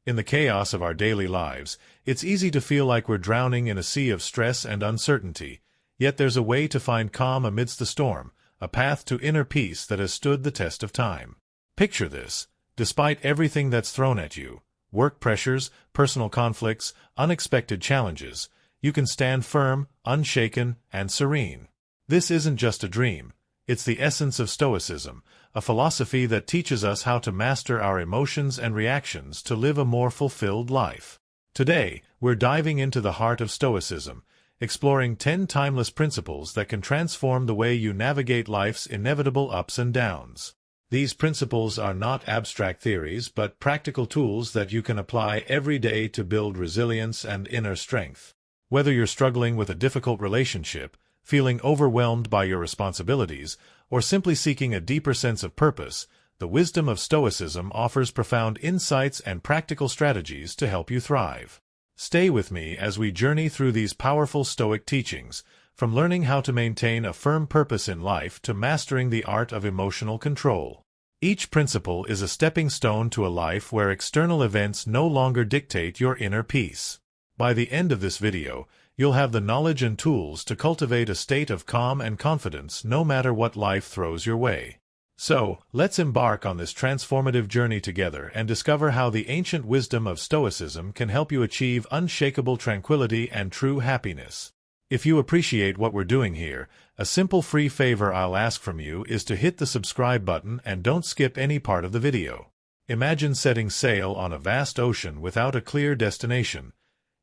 In the chaos of our daily lives, it's easy to feel like we're drowning in a sea of stress and uncertainty, yet there's a way to find calm amidst the storm, a path to inner peace that has stood the test of time. Picture this: despite everything that's thrown at you, work pressures, personal conflicts, unexpected challenges, you can stand firm, unshaken, and serene. This isn't just a dream. It's the essence of Stoicism, a philosophy that teaches us how to master our emotions and reactions to live a more fulfilled life. Today, we're diving into the heart of Stoicism, exploring 10 timeless principles that can transform the way you navigate life's inevitable ups and downs. These principles are not abstract theories, but practical tools that you can apply every day to build resilience and inner strength. Whether you're struggling with a difficult relationship, feeling overwhelmed by your responsibilities, or simply seeking a deeper sense of purpose, the wisdom of Stoicism offers profound insights and practical strategies to help you thrive. Stay with me as we journey through these powerful Stoic teachings, from learning how to maintain a firm purpose in life to mastering the art of emotional control. Each principle is a stepping stone to a life where external events no longer dictate your inner peace. By the end of this video, you'll have the knowledge and tools to cultivate a state of calm and confidence no matter what life throws your way. So, let's embark on this transformative journey together and discover how the ancient wisdom of Stoicism can help you achieve unshakable tranquility and true happiness. If you appreciate what we're doing here, a simple free favor I'll ask from you is to hit the subscribe button and don't skip any part of the video. Imagine setting sail on a vast ocean without a clear destination.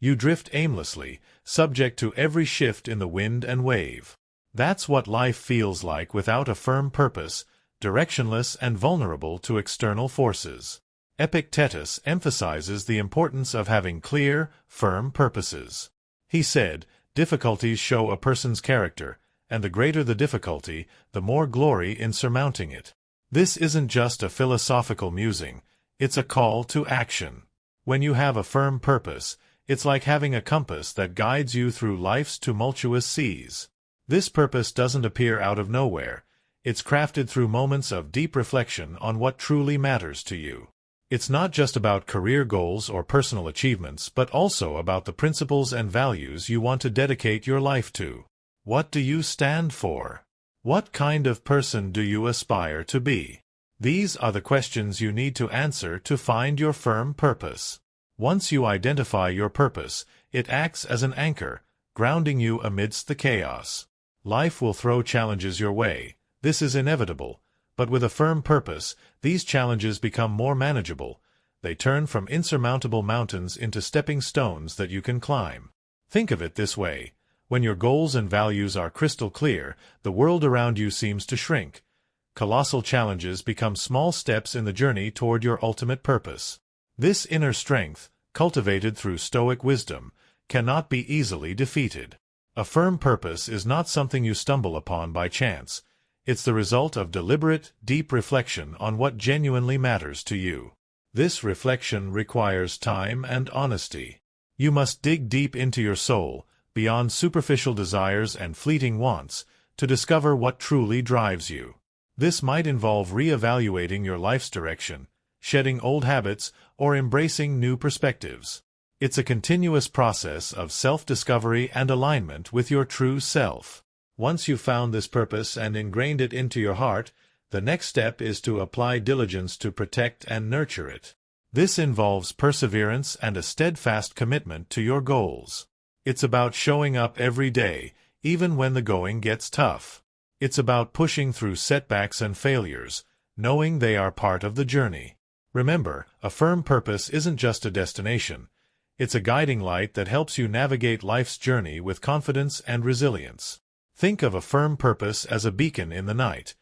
You drift aimlessly, subject to every shift in the wind and wave. That's what life feels like without a firm purpose, directionless and vulnerable to external forces. Epictetus emphasizes the importance of having clear, firm purposes. He said, "Difficulties show a person's character, and the greater the difficulty, the more glory in surmounting it." This isn't just a philosophical musing, it's a call to action. When you have a firm purpose, it's like having a compass that guides you through life's tumultuous seas. This purpose doesn't appear out of nowhere. It's crafted through moments of deep reflection on what truly matters to you. It's not just about career goals or personal achievements, but also about the principles and values you want to dedicate your life to. What do you stand for? What kind of person do you aspire to be? These are the questions you need to answer to find your firm purpose. Once you identify your purpose, it acts as an anchor, grounding you amidst the chaos. Life will throw challenges your way. This is inevitable. But with a firm purpose, these challenges become more manageable. They turn from insurmountable mountains into stepping stones that you can climb. Think of it this way. When your goals and values are crystal clear, the world around you seems to shrink. Colossal challenges become small steps in the journey toward your ultimate purpose. This inner strength, cultivated through Stoic wisdom, cannot be easily defeated. A firm purpose is not something you stumble upon by chance. It's the result of deliberate, deep reflection on what genuinely matters to you. This reflection requires time and honesty. You must dig deep into your soul, beyond superficial desires and fleeting wants, to discover what truly drives you. This might involve re-evaluating your life's direction, shedding old habits, or embracing new perspectives. It's a continuous process of self-discovery and alignment with your true self. Once you've found this purpose and ingrained it into your heart, the next step is to apply diligence to protect and nurture it. This involves perseverance and a steadfast commitment to your goals. It's about showing up every day, even when the going gets tough. It's about pushing through setbacks and failures, knowing they are part of the journey. Remember, a firm purpose isn't just a destination. It's a guiding light that helps you navigate life's journey with confidence and resilience. Think of a firm purpose as a beacon in the night.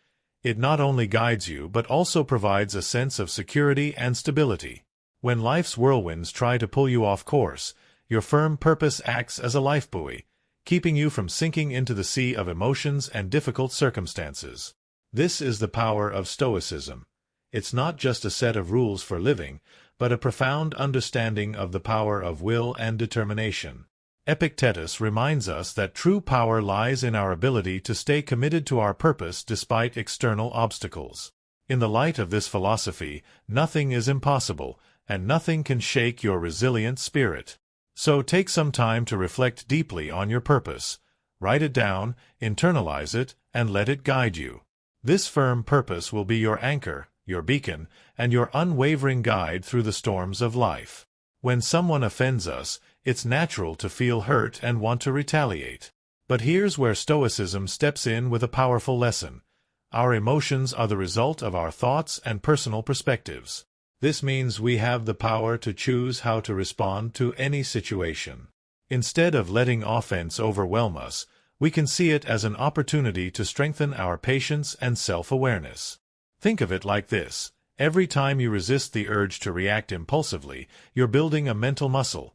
It not only guides you but also provides a sense of security and stability. When life's whirlwinds try to pull you off course, your firm purpose acts as a lifebuoy, keeping you from sinking into the sea of emotions and difficult circumstances. This is the power of Stoicism. It's not just a set of rules for living, but a profound understanding of the power of will and determination. Epictetus reminds us that true power lies in our ability to stay committed to our purpose despite external obstacles. In the light of this philosophy, nothing is impossible, and nothing can shake your resilient spirit. So take some time to reflect deeply on your purpose. Write it down, internalize it, and let it guide you. This firm purpose will be your anchor, your beacon, and your unwavering guide through the storms of life. When someone offends us, it's natural to feel hurt and want to retaliate. But here's where Stoicism steps in with a powerful lesson. Our emotions are the result of our thoughts and personal perspectives. This means we have the power to choose how to respond to any situation. Instead of letting offense overwhelm us, we can see it as an opportunity to strengthen our patience and self-awareness. Think of it like this. Every time you resist the urge to react impulsively, you're building a mental muscle.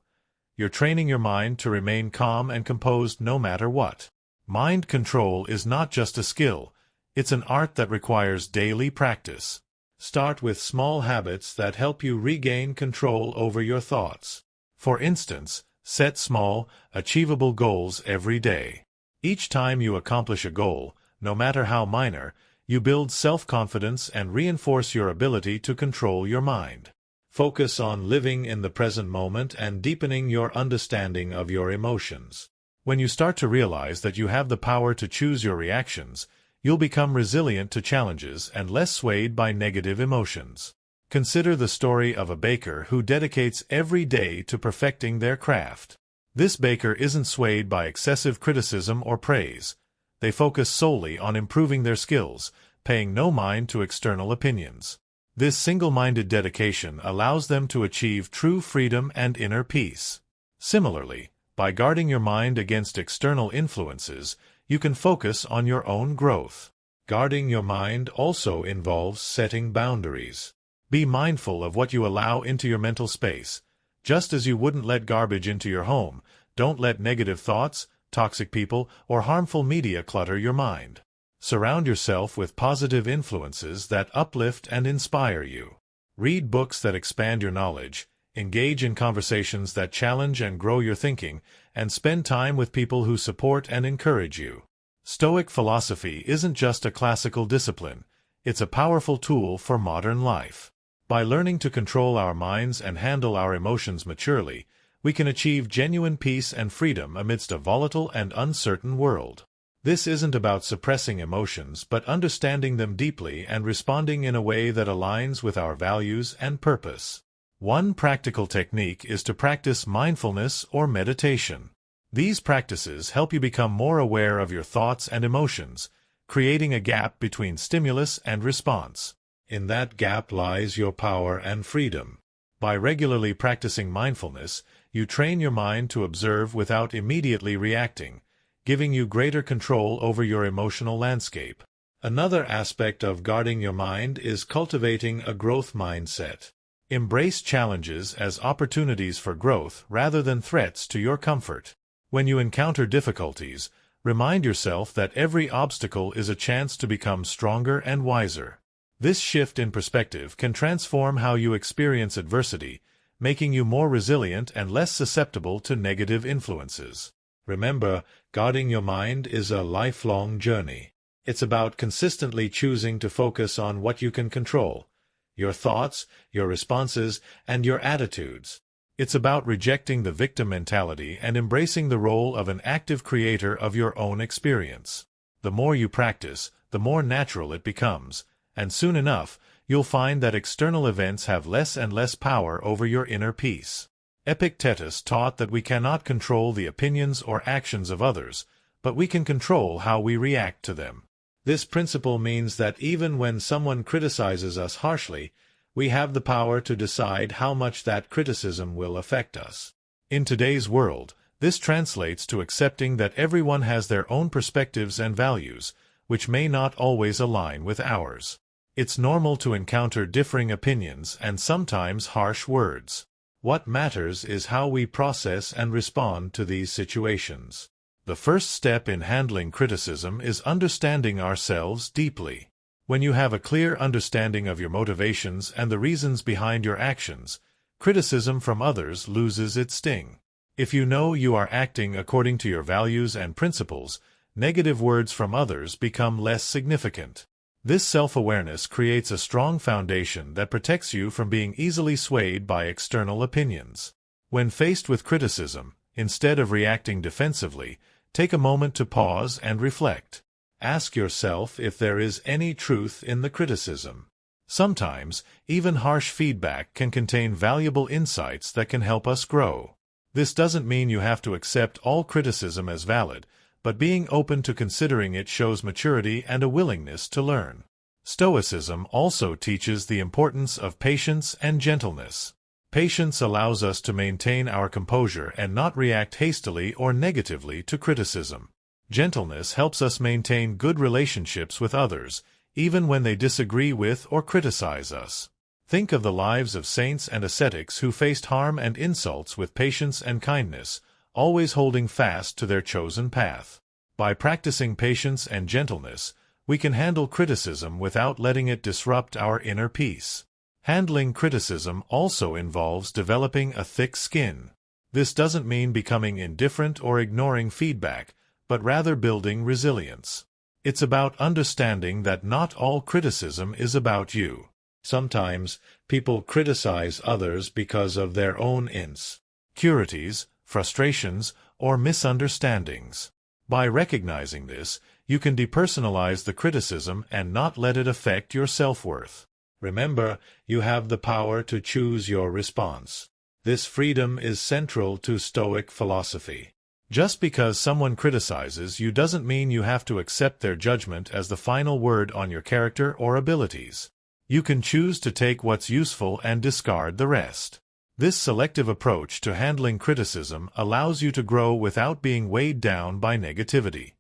You're training your mind to remain calm and composed no matter what. Mind control is not just a skill. It's an art that requires daily practice. Start with small habits that help you regain control over your thoughts. For instance, set small, achievable goals every day. Each time you accomplish a goal, no matter how minor, you build self-confidence and reinforce your ability to control your mind. Focus on living in the present moment and deepening your understanding of your emotions. When you start to realize that you have the power to choose your reactions, you'll become resilient to challenges and less swayed by negative emotions. Consider the story of a baker who dedicates every day to perfecting their craft. This baker isn't swayed by excessive criticism or praise. They focus solely on improving their skills, paying no mind to external opinions. This single-minded dedication allows them to achieve true freedom and inner peace. Similarly, by guarding your mind against external influences, you can focus on your own growth. Guarding your mind also involves setting boundaries. Be mindful of what you allow into your mental space. Just as you wouldn't let garbage into your home, don't let negative thoughts, toxic people, or harmful media clutter your mind. Surround yourself with positive influences that uplift and inspire you. Read books that expand your knowledge, engage in conversations that challenge and grow your thinking, and spend time with people who support and encourage you. Stoic philosophy isn't just a classical discipline, it's a powerful tool for modern life. By learning to control our minds and handle our emotions maturely, we can achieve genuine peace and freedom amidst a volatile and uncertain world. This isn't about suppressing emotions but understanding them deeply and responding in a way that aligns with our values and purpose. One practical technique is to practice mindfulness or meditation. These practices help you become more aware of your thoughts and emotions, creating a gap between stimulus and response. In that gap lies your power and freedom. By regularly practicing mindfulness, you train your mind to observe without immediately reacting, giving you greater control over your emotional landscape. Another aspect of guarding your mind is cultivating a growth mindset. Embrace challenges as opportunities for growth rather than threats to your comfort. When you encounter difficulties, remind yourself that every obstacle is a chance to become stronger and wiser. This shift in perspective can transform how you experience adversity, making you more resilient and less susceptible to negative influences. Remember, guarding your mind is a lifelong journey. It's about consistently choosing to focus on what you can control: your thoughts, your responses, and your attitudes. It's about rejecting the victim mentality and embracing the role of an active creator of your own experience. The more you practice, the more natural it becomes, and soon enough, you'll find that external events have less and less power over your inner peace. Epictetus taught that we cannot control the opinions or actions of others, but we can control how we react to them. This principle means that even when someone criticizes us harshly, we have the power to decide how much that criticism will affect us. In today's world, this translates to accepting that everyone has their own perspectives and values, which may not always align with ours. It's normal to encounter differing opinions and sometimes harsh words. What matters is how we process and respond to these situations. The first step in handling criticism is understanding ourselves deeply. When you have a clear understanding of your motivations and the reasons behind your actions, criticism from others loses its sting. If you know you are acting according to your values and principles, negative words from others become less significant. This self-awareness creates a strong foundation that protects you from being easily swayed by external opinions. When faced with criticism, instead of reacting defensively, take a moment to pause and reflect. Ask yourself if there is any truth in the criticism. Sometimes, even harsh feedback can contain valuable insights that can help us grow. This doesn't mean you have to accept all criticism as valid, but being open to considering it shows maturity and a willingness to learn. Stoicism also teaches the importance of patience and gentleness. Patience allows us to maintain our composure and not react hastily or negatively to criticism. Gentleness helps us maintain good relationships with others, even when they disagree with or criticize us. Think of the lives of saints and ascetics who faced harm and insults with patience and kindness, always holding fast to their chosen path. By practicing patience and gentleness, we can handle criticism without letting it disrupt our inner peace. Handling criticism also involves developing a thick skin. This doesn't mean becoming indifferent or ignoring feedback, but rather building resilience. It's about understanding that not all criticism is about you. Sometimes, people criticize others because of their own insecurities, frustrations, or misunderstandings. By recognizing this, you can depersonalize the criticism and not let it affect your self-worth. Remember, you have the power to choose your response. This freedom is central to Stoic philosophy. Just because someone criticizes you doesn't mean you have to accept their judgment as the final word on your character or abilities. You can choose to take what's useful and discard the rest. This selective approach to handling criticism allows you to grow without being weighed down by negativity.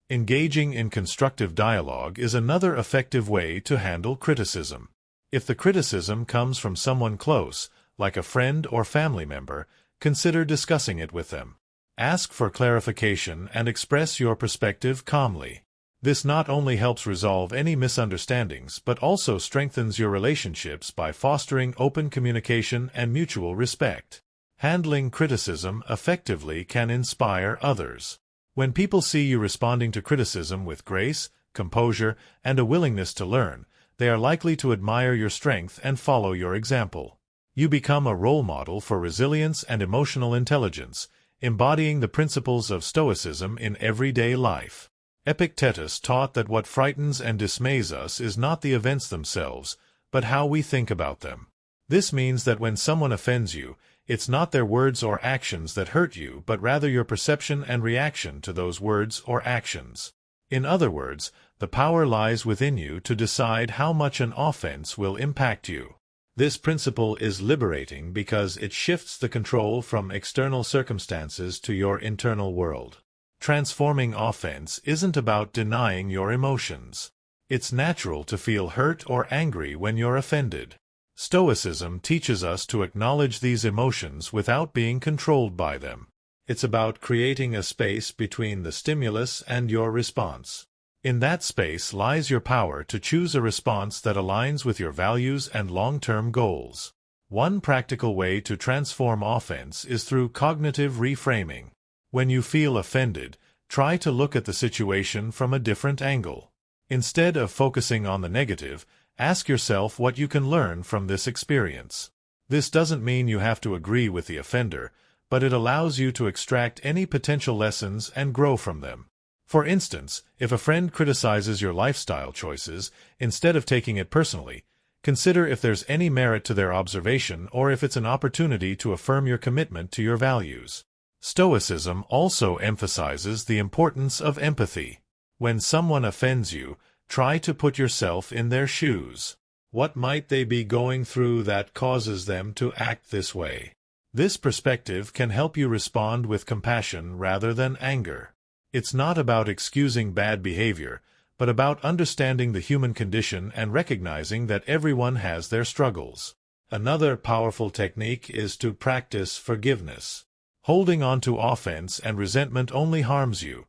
Engaging in constructive dialogue is another effective way to handle criticism. If the criticism comes from someone close, like a friend or family member, consider discussing it with them. Ask for clarification and express your perspective calmly. This not only helps resolve any misunderstandings but also strengthens your relationships by fostering open communication and mutual respect. Handling criticism effectively can inspire others. When people see you responding to criticism with grace, composure, and a willingness to learn, they are likely to admire your strength and follow your example. You become a role model for resilience and emotional intelligence, embodying the principles of Stoicism in everyday life. Epictetus taught that what frightens and dismays us is not the events themselves, but how we think about them. This means that when someone offends you, it's not their words or actions that hurt you, but rather your perception and reaction to those words or actions. In other words, the power lies within you to decide how much an offense will impact you. This principle is liberating because it shifts the control from external circumstances to your internal world. Transforming offense isn't about denying your emotions. It's natural to feel hurt or angry when you're offended. Stoicism teaches us to acknowledge these emotions without being controlled by them. It's about creating a space between the stimulus and your response. In that space lies your power to choose a response that aligns with your values and long-term goals. One practical way to transform offense is through cognitive reframing. When you feel offended, try to look at the situation from a different angle. Instead of focusing on the negative, ask yourself what you can learn from this experience. This doesn't mean you have to agree with the offender, but it allows you to extract any potential lessons and grow from them. For instance, if a friend criticizes your lifestyle choices, instead of taking it personally, consider if there's any merit to their observation or if it's an opportunity to affirm your commitment to your values. Stoicism also emphasizes the importance of empathy. When someone offends you, try to put yourself in their shoes. What might they be going through that causes them to act this way? This perspective can help you respond with compassion rather than anger. It's not about excusing bad behavior, but about understanding the human condition and recognizing that everyone has their struggles. Another powerful technique is to practice forgiveness. Holding on to offense and resentment only harms you.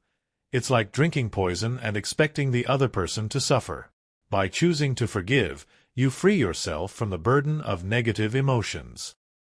It's like drinking poison and expecting the other person to suffer. By choosing to forgive, you free yourself from the burden of negative emotions.